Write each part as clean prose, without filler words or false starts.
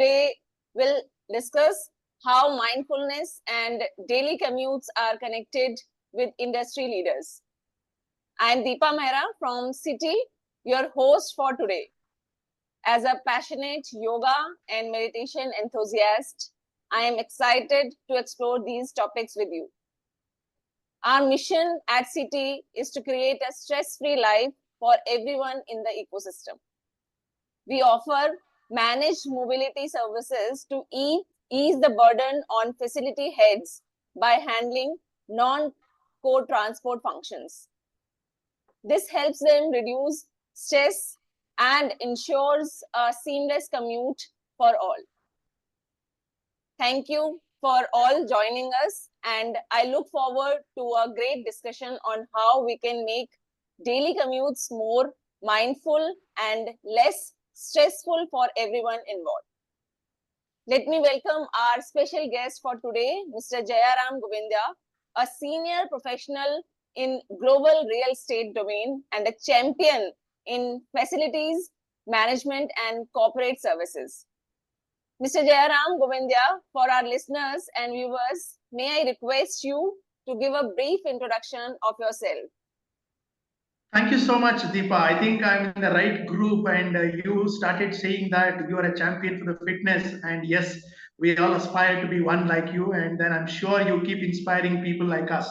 Today, we'll discuss how mindfulness and daily commutes are connected with industry leaders. I'm Deepa Mehra from City, your host for today. As a passionate yoga and meditation enthusiast, I am excited to explore these topics with you. Our mission at City is to create a stress-free life for everyone in the ecosystem. We offer managed mobility services to ease the burden on facility heads by handling non-core transport functions. This helps them reduce stress and ensures a seamless commute for all. Thank you for all joining us, and I look forward to a great discussion on how we can make daily commutes more mindful and less stressful for everyone involved. Let me welcome our special guest for today, Mr. Jayaram Govindaiah, a senior professional in global real estate domain and a champion in facilities management and corporate services. Mr. Jayaram Govindaiah, for our listeners and viewers, may I request you to give a brief introduction of yourself? Thank you so much, Deepa. I think I'm in the right group, and you started saying that you are a champion for the fitness. And yes, we all aspire to be one like you, and then I'm sure you keep inspiring people like us.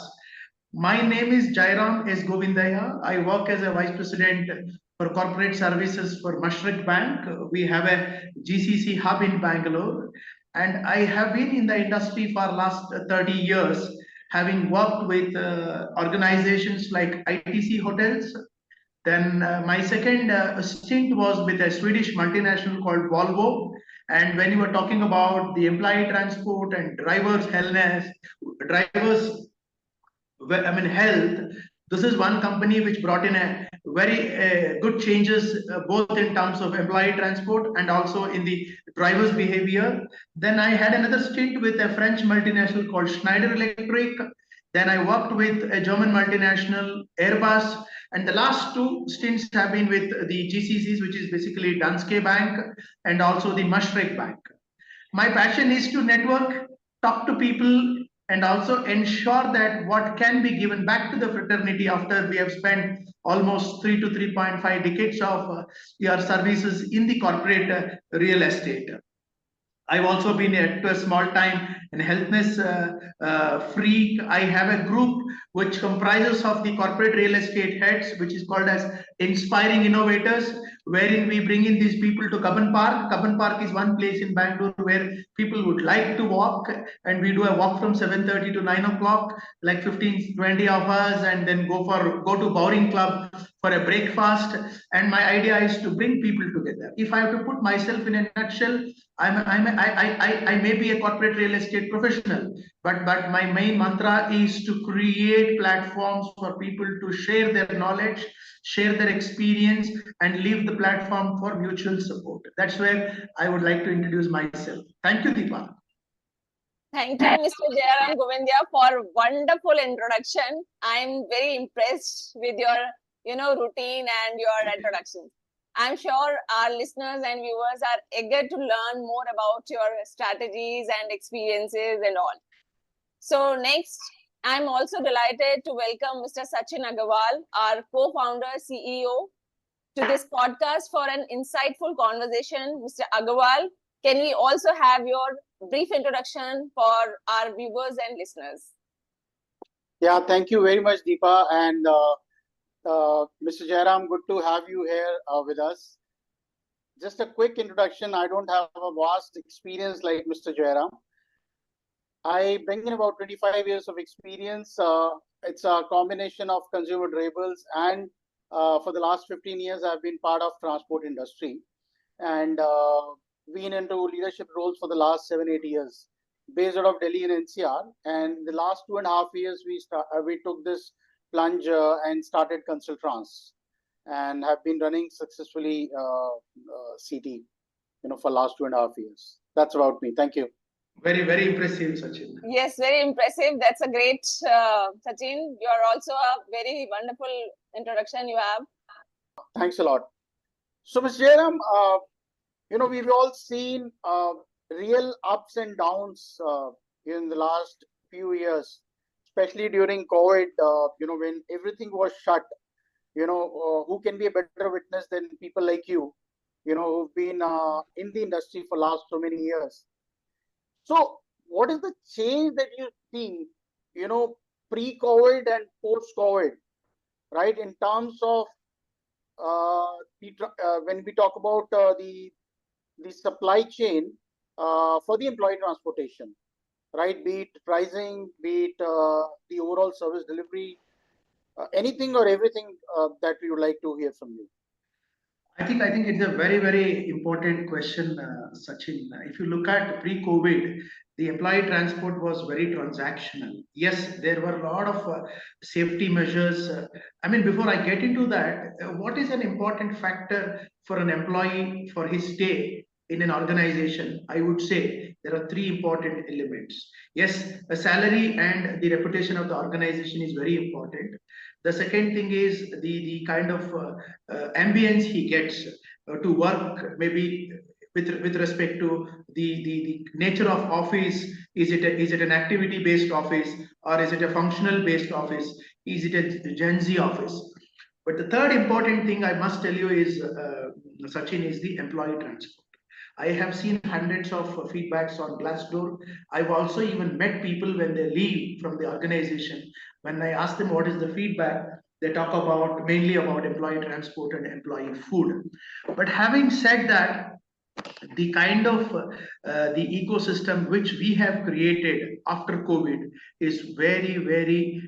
My name is Jayaram S. Govindaiah. I work as a Vice President for Corporate Services for Mashreq Bank. We have a GCC hub in Bangalore, and I have been in the industry for last 30 years, having worked with organizations like ITC Hotels. Then my second stint was with a Swedish multinational called Volvo. And when you were talking about the employee transport and drivers' health, this is one company which brought in a very good changes both in terms of employee transport and also in the driver's behavior. Then I had another stint with a French multinational called Schneider Electric. Then I worked with a German multinational, Airbus. And the last two stints have been with the GCCs, which is basically Danske Bank and also the Mashreq Bank. My passion is to network, talk to people, and also ensure that what can be given back to the fraternity after we have spent almost 3 to 3.5 decades of your services in the corporate real estate. I've also been to a small time in healthness freak. I have a group which comprises of the corporate real estate heads, which is called as Inspiring Innovators, wherein we bring in these people to Cubbon Park. Cubbon Park is one place in Bangalore where people would like to walk, and we do a walk from 7:30 to 9 o'clock, like 15, 20 of us, and then go to Bowring Club for a breakfast. And my idea is to bring people together. If I have to put myself in a nutshell, I may be a corporate real estate professional, but my main mantra is to create platforms for people to share their knowledge, share their experience, and leave the platform for mutual support. That's where I would like to introduce myself. Thank you, Deepa. Thank you, Mr. Jayaram Govindaiah, for wonderful introduction. I'm very impressed with your, routine and your introduction. I'm sure our listeners and viewers are eager to learn more about your strategies and experiences and all. So next, I'm also delighted to welcome Mr. Sachin Agarwal, our co-founder, CEO, to this podcast for an insightful conversation. Mr. Agarwal, can we also have your brief introduction for our viewers and listeners? Yeah, thank you very much, Deepa. And Mr. Jayaram, good to have you here with us. Just a quick introduction. I don't have a vast experience like Mr. Jayaram. I bring in about 25 years of experience. It's a combination of consumer durables, and for the last 15 years, I've been part of transport industry and been into leadership roles for the last 7-8 years, based out of Delhi and NCR. And the last 2.5 years, we took this plunge and started ConsultTrans, and have been running successfully CT, for last 2.5 years. That's about me. Thank you. Very, very impressive, Sachin. Yes, very impressive. That's a great, Sachin. You are also a very wonderful introduction you have. Thanks a lot. So, Mr. Jayaram, we've all seen real ups and downs in the last few years, especially during COVID, when everything was shut. Who can be a better witness than people like you, who've been in the industry for last so many years. So what is the change that you see, pre-COVID and post-COVID, right? In terms of when we talk about the supply chain for the employee transportation, right? Be it pricing, be it the overall service delivery, anything or everything that we would like to hear from you. I think it's a very, very important question, Sachin. If you look at pre-COVID, the employee transport was very transactional. Yes, there were a lot of safety measures. Before I get into that, what is an important factor for an employee for his stay in an organization? I would say there are three important elements. Yes, a salary and the reputation of the organization is very important. The second thing is the kind of ambience he gets to work, maybe with respect to the nature of office. Is it an activity based office, or is it a functional based office? Is it a Gen Z office? But the third important thing I must tell you is, Sachin, is the employee transport. I have seen hundreds of feedbacks on Glassdoor. I've also even met people when they leave from the organization. When I ask them what is the feedback, they talk about mainly about employee transport and employee food. But having said that, the kind of the ecosystem which we have created after COVID is very, very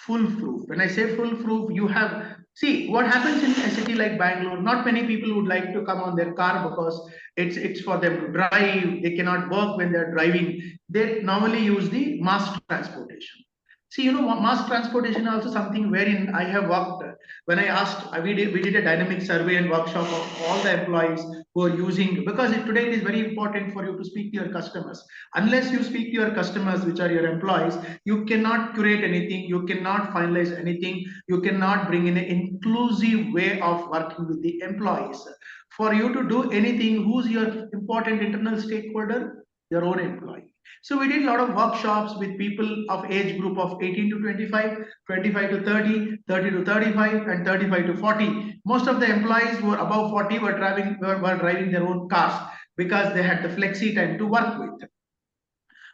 foolproof. When I say foolproof, you have, see what happens in a city like Bangalore. Not many people would like to come on their car because it's for them to drive. They cannot work when they're driving. They normally use the mass transportation. See, mass transportation also something wherein I have worked. When I asked, we did a dynamic survey and workshop of all the employees who are using, because today it is very important for you to speak to your customers. Unless you speak to your customers, which are your employees, you cannot curate anything, you cannot finalize anything, you cannot bring in an inclusive way of working with the employees. For you to do anything, who's your important internal stakeholder? Your own employee. So we did a lot of workshops with people of age group of 18 to 25, 25 to 30, 30 to 35, and 35 to 40. Most of the employees who were above 40 were driving their own cars because they had the flexi time to work with.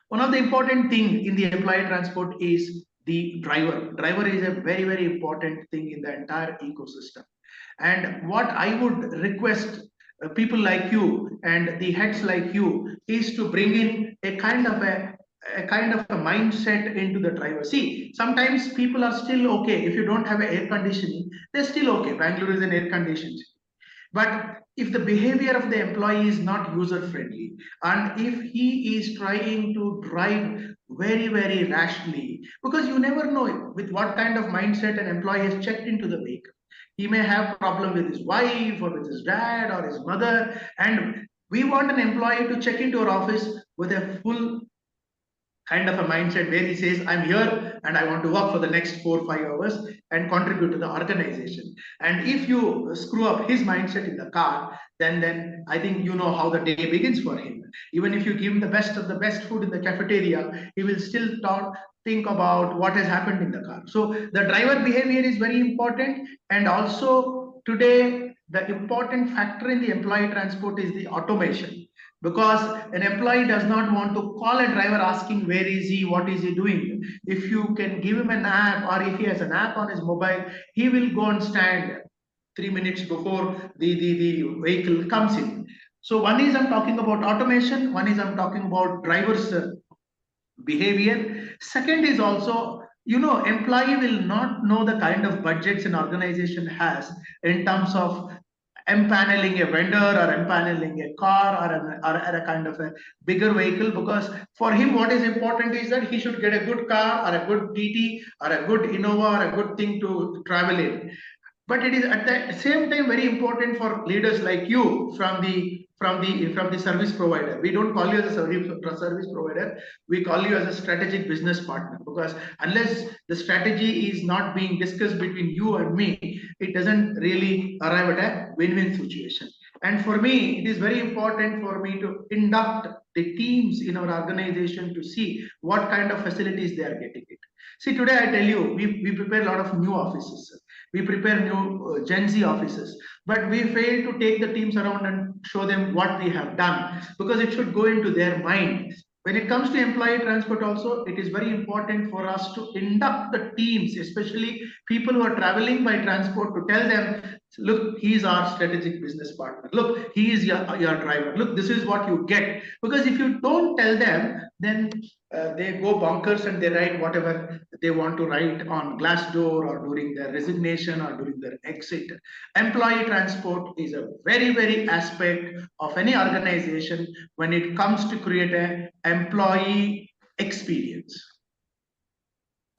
One of the important thing in the employee transport is the driver. Driver is a very, very important thing in the entire ecosystem. And what I would request people like you and the heads like you is to bring in a kind of a mindset into the driver. See, sometimes people are still okay. If you don't have air conditioning, they're still okay. Bangalore is an air conditioned. But if the behavior of the employee is not user friendly, and if he is trying to drive very, very rashly, because you never know with what kind of mindset an employee has checked into the vehicle. He may have problem with his wife or with his dad or his mother, and we want an employee to check into our office with a full kind of a mindset where he says, I'm here and I want to work for the next 4 or 5 hours and contribute to the organization. And if you screw up his mindset in the car, then I think you know how the day begins for him. Even if you give him the best of the best food in the cafeteria, he will still think about what has happened in the car. So the driver behavior is very important. And also today, the important factor in the employee transport is the automation. Because an employee does not want to call a driver asking where is he, what is he doing. If you can give him an app, or if he has an app on his mobile, he will go and stand 3 minutes before the vehicle comes in. So one is I'm talking about automation, one is I'm talking about driver's behavior. Second is also, employee will not know the kind of budgets an organization has in terms of empaneling a vendor or empaneling a car or a kind of a bigger vehicle, because for him what is important is that he should get a good car or a good TT or a good Innova or a good thing to travel in. But it is at the same time very important for leaders like you from the service provider. We don't call you as a service provider, we call you as a strategic business partner, because unless the strategy is not being discussed between you and me, it doesn't really arrive at a win-win situation. And for me, it is very important for me to induct the teams in our organization to see what kind of facilities they are getting it. See, today I tell you, we prepare a lot of new offices. We prepare new Gen Z offices, but we fail to take the teams around and show them what we have done, because it should go into their mind. When it comes to employee transport also, it is very important for us to induct the teams, especially people who are traveling by transport, to tell them, look, he is our strategic business partner. Look, he is your driver. Look, this is what you get. Because if you don't tell them, then they go bonkers and they write whatever they want to write on Glassdoor or during their resignation or during their exit. Employee transport is a very, very aspect of any organization when it comes to create an employee experience.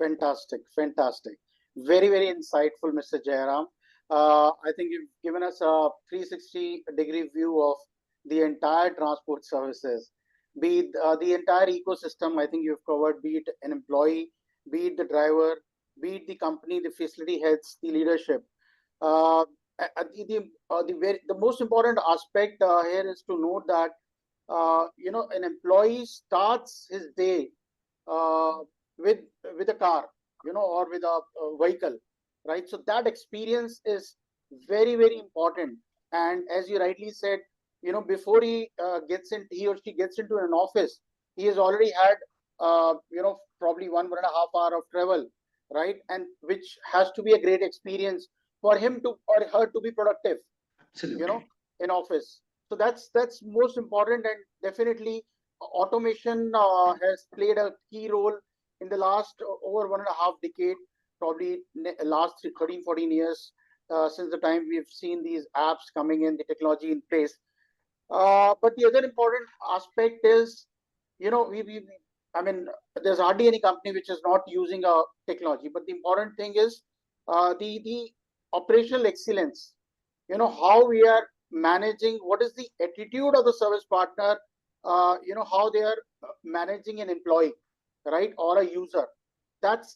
Fantastic, fantastic. Very, very insightful, Mr. Jayaram. I think you've given us a 360-degree view of the entire transport services, be it the entire ecosystem. I think you've covered, be it an employee, be it the driver, be it the company, the facility heads, the leadership. The most important aspect here is to note that an employee starts his day with a car, or with a vehicle, right? So that experience is very, very important. And as you rightly said, before he or she gets into an office, he has already had probably 1.5 hours of travel, right? And which has to be a great experience for him to or her to be productive. Absolutely. In office. So that's most important, and definitely automation has played a key role in the last over 1.5 decade, probably last 13, 14 years, since the time we've seen these apps coming in, the technology in place. But the other important aspect is, I mean, there's hardly any company which is not using a technology. But the important thing is the operational excellence. How we are managing, what is the attitude of the service partner, how they are managing an employee, right, or a user. That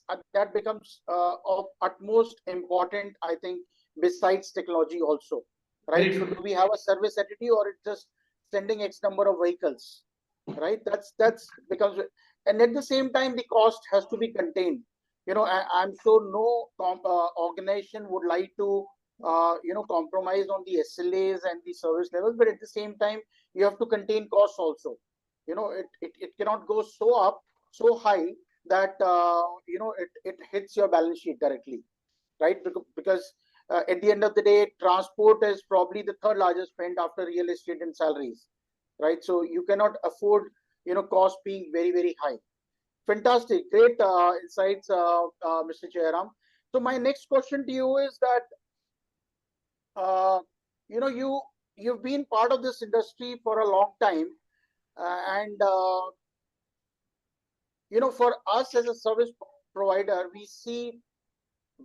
becomes of utmost important, I think, besides technology also, right? So do we have a service attitude, or it's just sending X number of vehicles, right? That's becomes, and at the same time the cost has to be contained. I'm sure no organization would like to compromise on the SLAs and the service levels, but at the same time you have to contain costs also. It cannot go so high that it hits your balance sheet directly, right? Because at the end of the day, transport is probably the third largest spend after real estate and salaries, right? So you cannot afford cost being very, very high. Fantastic, great insights, Mr. Jayaram. So my next question to you is that you've been part of this industry for a long time, and for us as a service provider, we see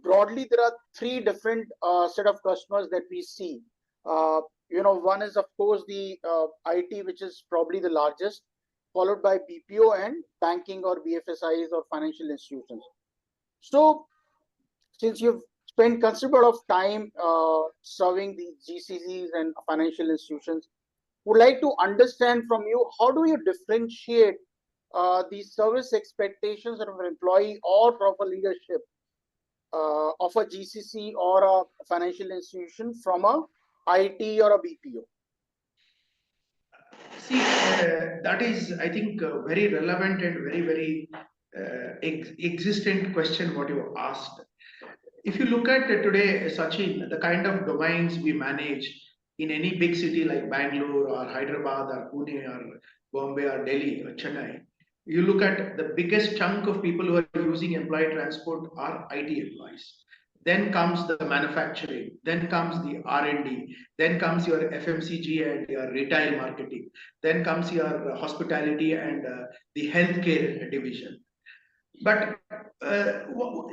broadly there are three different set of customers that we see. One is of course the IT, which is probably the largest, followed by BPO and banking or BFSIs or financial institutions. So since you've spent considerable of time serving the GCCs and financial institutions, would like to understand from you, how do you differentiate the service expectations of an employee or proper leadership of a GCC or a financial institution from a IT or a BPO? See, that is, I think, very relevant and very, very existent question what you asked. If you look at today, Sachin, the kind of domains we manage in any big city like Bangalore or Hyderabad or Pune or Bombay or Delhi or Chennai, you look at the biggest chunk of people who are using employee transport are IT employees. Then comes the manufacturing, then comes the R&D, then comes your FMCG and your retail marketing, then comes your hospitality and the healthcare division. But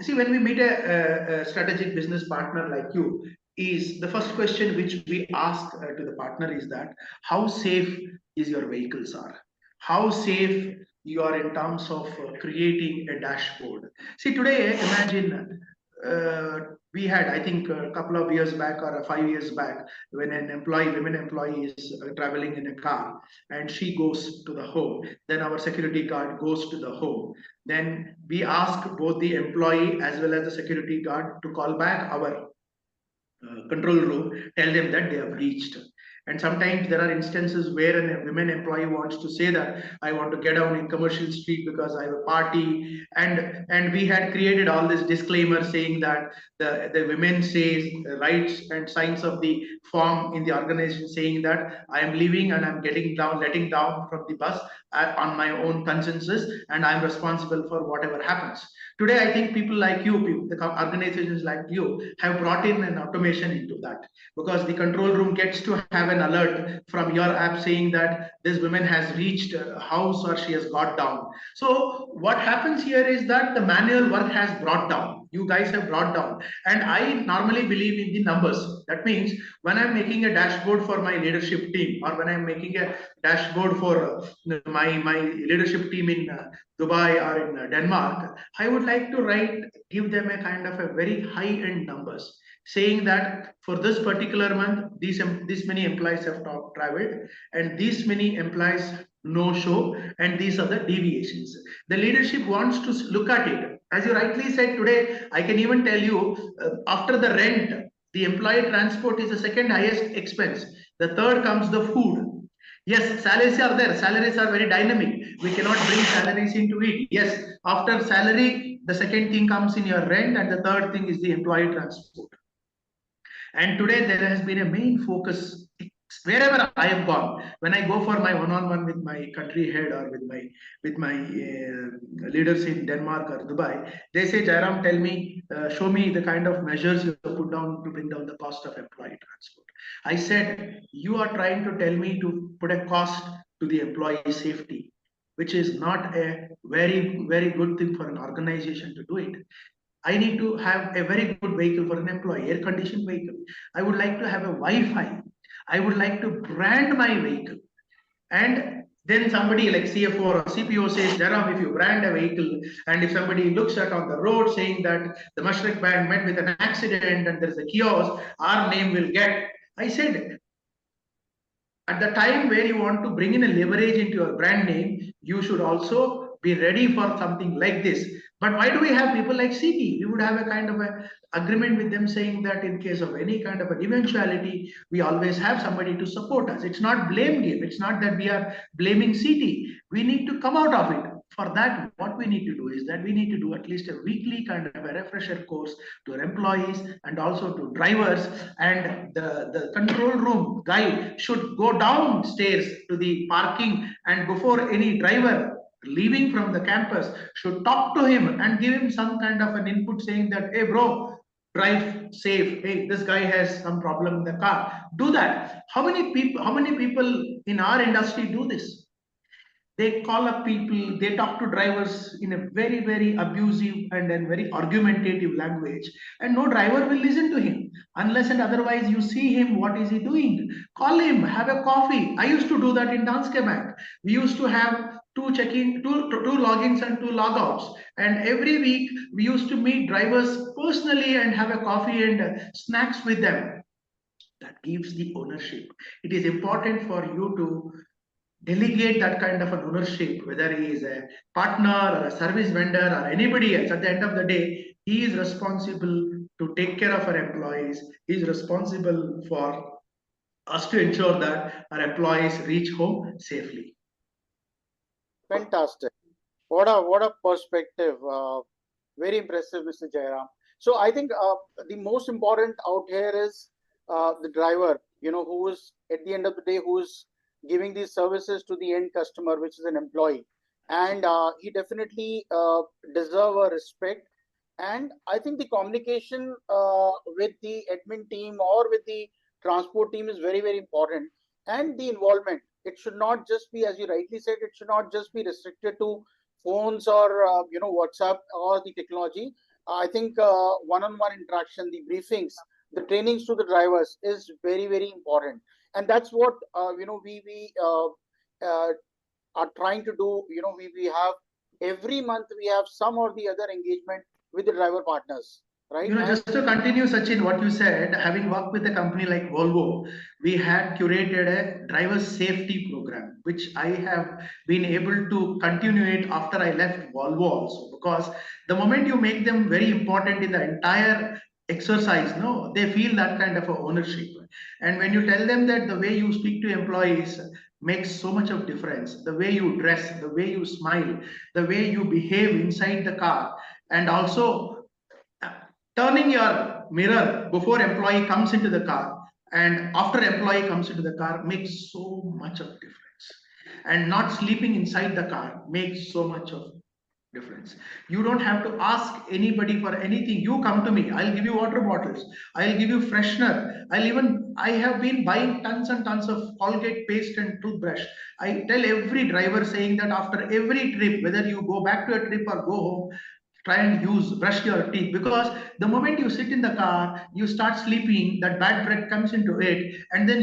see, when we meet a strategic business partner like you, is the first question which we ask to the partner is that how safe is your vehicles are? How safe you are in terms of creating a dashboard? See, today, imagine we had, I think, a couple of years back or 5 years back, when an women employee is traveling in a car and she goes to the home, then our security guard goes to the home. Then we ask both the employee as well as the security guard to call back our control room, tell them that they have reached. And sometimes there are instances where a women employee wants to say that I want to get down in commercial street because I have a party, and we had created all this disclaimer saying that the women says rights and signs of the form in the organization saying that I am leaving and I'm letting down from the bus on my own consensus, and I'm responsible for whatever happens. Today, I think people like you, the organizations like you, have brought in an automation into that, because the control room gets to have an alert from your app saying that this woman has reached a house or she has got down. So what happens here is that the manual work has brought down. You guys have brought down. And I normally believe in the numbers. That means when I'm making a dashboard for my leadership team, or when I'm making a dashboard for my leadership team in Dubai or in Denmark, I would like to give them a kind of a very high-end numbers, saying that for this particular month, these many employees have traveled, and these many employees no show, and these are the deviations. The leadership wants to look at it. As you rightly said today, I can even tell you, after the rent, the employee transport is the second highest expense. The third comes the food. Yes, salaries are there. Salaries are very dynamic. We cannot bring salaries into it. Yes, after salary, the second thing comes in your rent, and the third thing is the employee transport. And today there has been a main focus wherever I have gone. When I go for my one-on-one with my country head or with my leaders in Denmark or Dubai, they say, Jayaram, tell me, show me the kind of measures you have put down to bring down the cost of employee transport. I said, you are trying to tell me to put a cost to the employee safety, which is not a very, very good thing for an organization to do it. I need to have a very good vehicle for an employee, air-conditioned vehicle. I would like to have a Wi-Fi. I would like to brand my vehicle. And then somebody like CFO or CPO says, Jayaram, if you brand a vehicle, and if somebody looks at on the road saying that the Mashreq band met with an accident and there's a kiosk, our name will get. I said, at the time where you want to bring in a leverage into your brand name, you should also be ready for something like this. But why do we have people like CT? We would have a kind of a agreement with them saying that in case of any kind of an eventuality, we always have somebody to support us. It's not blame game. It's not that we are blaming CT. We need to come out of it. For that, what we need to do is that we need to do at least a weekly kind of a refresher course to our employees and also to drivers. And the control room guy should go downstairs to the parking, and before any driver leaving from the campus should talk to him and give him some kind of an input saying that, hey bro, drive safe. Hey, this guy has some problem in the car. Do that. How many people in our industry do this? They call up people, they talk to drivers in a very, very abusive and then very argumentative language, and no driver will listen to him unless and otherwise you see him, what is he doing? Call him, have a coffee. I used to do that in Danske Bank. We used to have two logins and two logouts, and every week we used to meet drivers personally and have a coffee and snacks with them. That gives the ownership. It is important for you to delegate that kind of an ownership, whether he is a partner or a service vendor or anybody else. At the end of the day, he is responsible to take care of our employees. He is responsible for us to ensure that our employees reach home safely. Fantastic. What a perspective. Very impressive, Mr. Jayaram. So I think the most important out here is the driver, who is at the end of the day, who is giving these services to the end customer, which is an employee. And he definitely deserve a respect. And I think the communication with the admin team or with the transport team is very, very important. And the involvement, it should not just be, as you rightly said, it should not just be restricted to phones or WhatsApp or the technology. I think one-on-one interaction, the briefings, the trainings to the drivers is very, very important. And that's what we are trying to do. We have every month we have some or the other engagement with the driver partners, right? Just to continue, Sachin, what you said, having worked with a company like Volvo, we had curated a driver safety program, which I have been able to continue it after I left Volvo also, because the moment you make them very important in the entire exercise, no, they feel that kind of a ownership. And when you tell them that the way you speak to employees makes so much of difference, the way you dress, the way you smile, the way you behave inside the car, and also turning your mirror before employee comes into the car and after employee comes into the car makes so much of difference, and not sleeping inside the car makes so much of difference. You don't have to ask anybody for anything. You come to me, I'll give you water bottles, I'll give you freshener, I have been buying tons and tons of Colgate paste and toothbrush. I tell every driver saying that after every trip, whether you go back to a trip or go home, try and brush your teeth, because the moment you sit in the car, you start sleeping, that bad breath comes into it, and then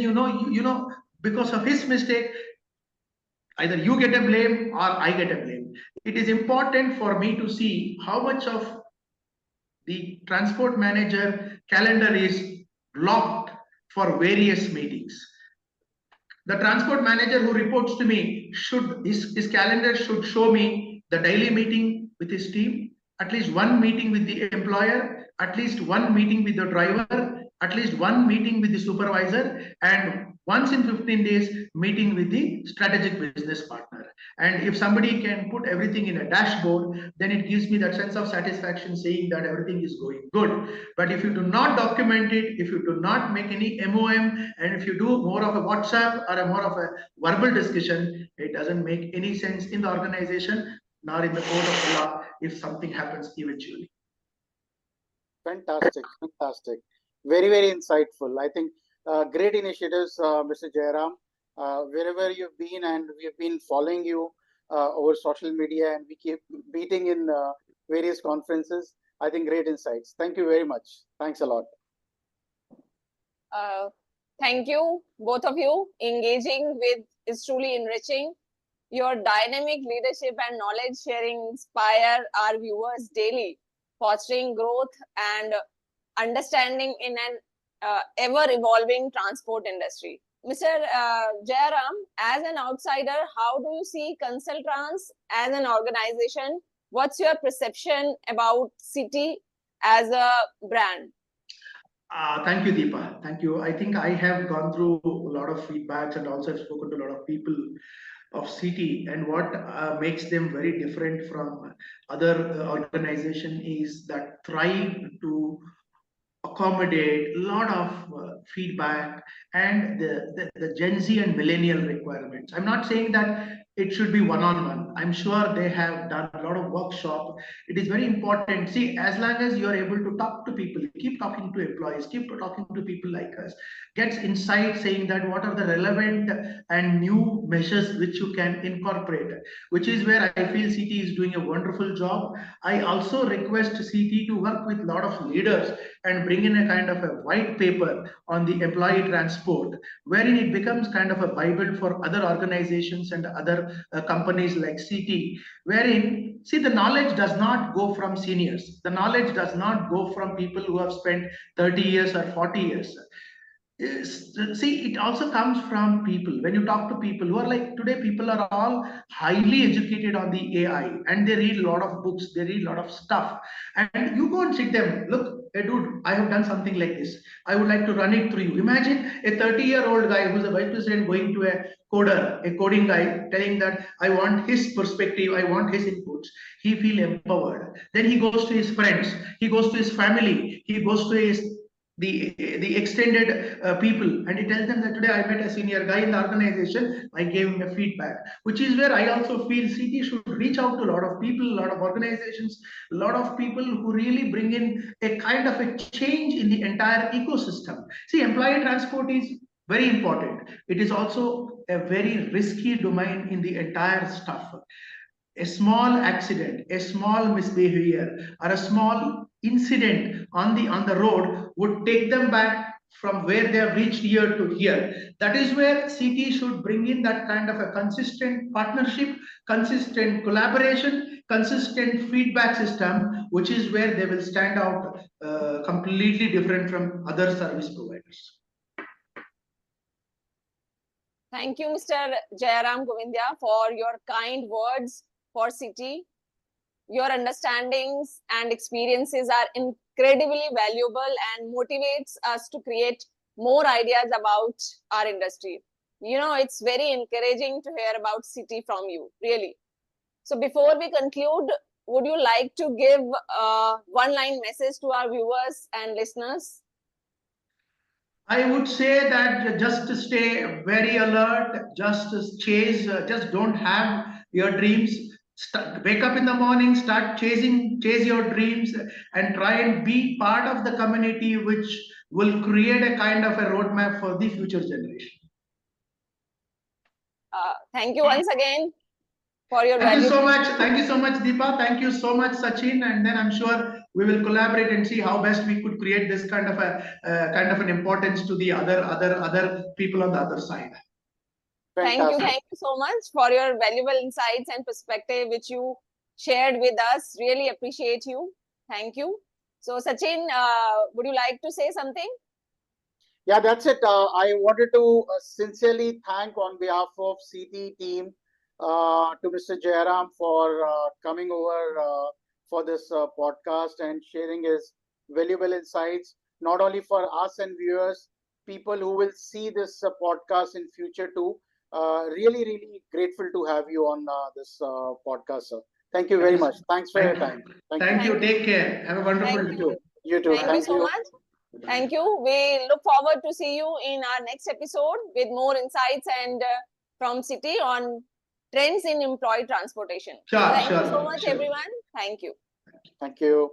because of his mistake, either you get a blame or I get a blame. It is important for me to see how much of the transport manager calendar is blocked for various meetings. The transport manager who reports to me his calendar should show me the daily meeting with his team, at least one meeting with the employer, at least one meeting with the driver, at least one meeting with the supervisor, and once in 15 days meeting with the strategic business partner. And if somebody can put everything in a dashboard, then it gives me that sense of satisfaction saying that everything is going good. But if you do not document it, if you do not make any MOM, and if you do more of a WhatsApp or more of a verbal discussion, it doesn't make any sense in the organization nor in the court of law if something happens eventually. Fantastic, fantastic. Very, very insightful. I think great initiatives, Mr. Jayaram. Wherever you've been, and we've been following you over social media, and we keep meeting in various conferences. I think great insights. Thank you very much. Thanks a lot. Thank you, both of you. Engaging with is truly enriching. Your dynamic leadership and knowledge sharing inspire our viewers daily, fostering growth and understanding in an ever-evolving transport industry. Mr. Jayaram, as an outsider, how do you see ConsultTrans as an organization? What's your perception about City as a brand? Thank you, Deepa. Thank you. I think I have gone through a lot of feedbacks and also have spoken to a lot of people of City, and what makes them very different from other organization is that thrive to accommodate a lot of feedback and the Gen Z and millennial requirements. I'm not saying that it should be one-on-one. I'm sure they have done a lot of workshop. It is very important. See, as long as you're able to talk to people, keep talking to employees, keep talking to people like us, gets insight saying that what are the relevant and new measures which you can incorporate, which is where I feel CT is doing a wonderful job. I also request CT to work with a lot of leaders and bring in a kind of a white paper on the employee transport, wherein it becomes kind of a Bible for other organizations and other companies like CT, wherein, see, the knowledge does not go from seniors. The knowledge does not go from people who have spent 30 years or 40 years. See, it also comes from people. When you talk to people who are like today, people are all highly educated on the AI, and they read a lot of books, they read a lot of stuff, and you go and sit them, look, hey dude, I have done something like this, I would like to run it through you. Imagine a 30-year-old guy who's a vice president going to a coder, a coding guy, telling that I want his perspective, I want his inputs. He feel empowered. Then he goes to his friends, he goes to his family, he goes to his the extended people, and he tells them that today I met a senior guy in the organization, I gave him a feedback, which is where I also feel CT should reach out to a lot of people, a lot of organizations, a lot of people who really bring in a kind of a change in the entire ecosystem. See, employee transport is very important. It is also a very risky domain in the entire stuff. A small accident, a small misbehavior, or a small incident on the road would take them back from where they have reached here to here. That is where CT should bring in that kind of a consistent partnership, consistent collaboration, consistent feedback system, which is where they will stand out completely different from other service providers. Thank you, Mr. Jayaram Govindaiah, for your kind words for City. Your understandings and experiences are incredibly valuable and motivates us to create more ideas about our industry. You know, it's very encouraging to hear about City from you, really. So before we conclude, would you like to give a one-line message to our viewers and listeners? I would say that just stay very alert, just chase, just don't have your dreams. Wake up in the morning, start chase your dreams, and try and be part of the community which will create a kind of a roadmap for the future generation. Thank you once again for your Thank you so much. Thank you so much, Deepa. Thank you so much, Sachin. And then I'm sure we will collaborate and see how best we could create this kind of an importance to the other people on the other side. Thank you so much for your valuable insights and perspective which you shared with us. Really appreciate you. Thank you. So, Sachin, would you like to say something? Yeah, that's it. I wanted to sincerely thank on behalf of CT team to Mr. Jayaram for coming over for this podcast and sharing his valuable insights, not only for us and viewers, people who will see this podcast in future too. Really, really grateful to have you on this podcast, sir. Thank you very much. Thanks for your time. Thank you. Take care. Have a wonderful day. You too. Thank you so much. Thank you. We look forward to see you in our next episode with more insights and from City on trends in employee transportation. Thank you so much, everyone. Thank you. Thank you.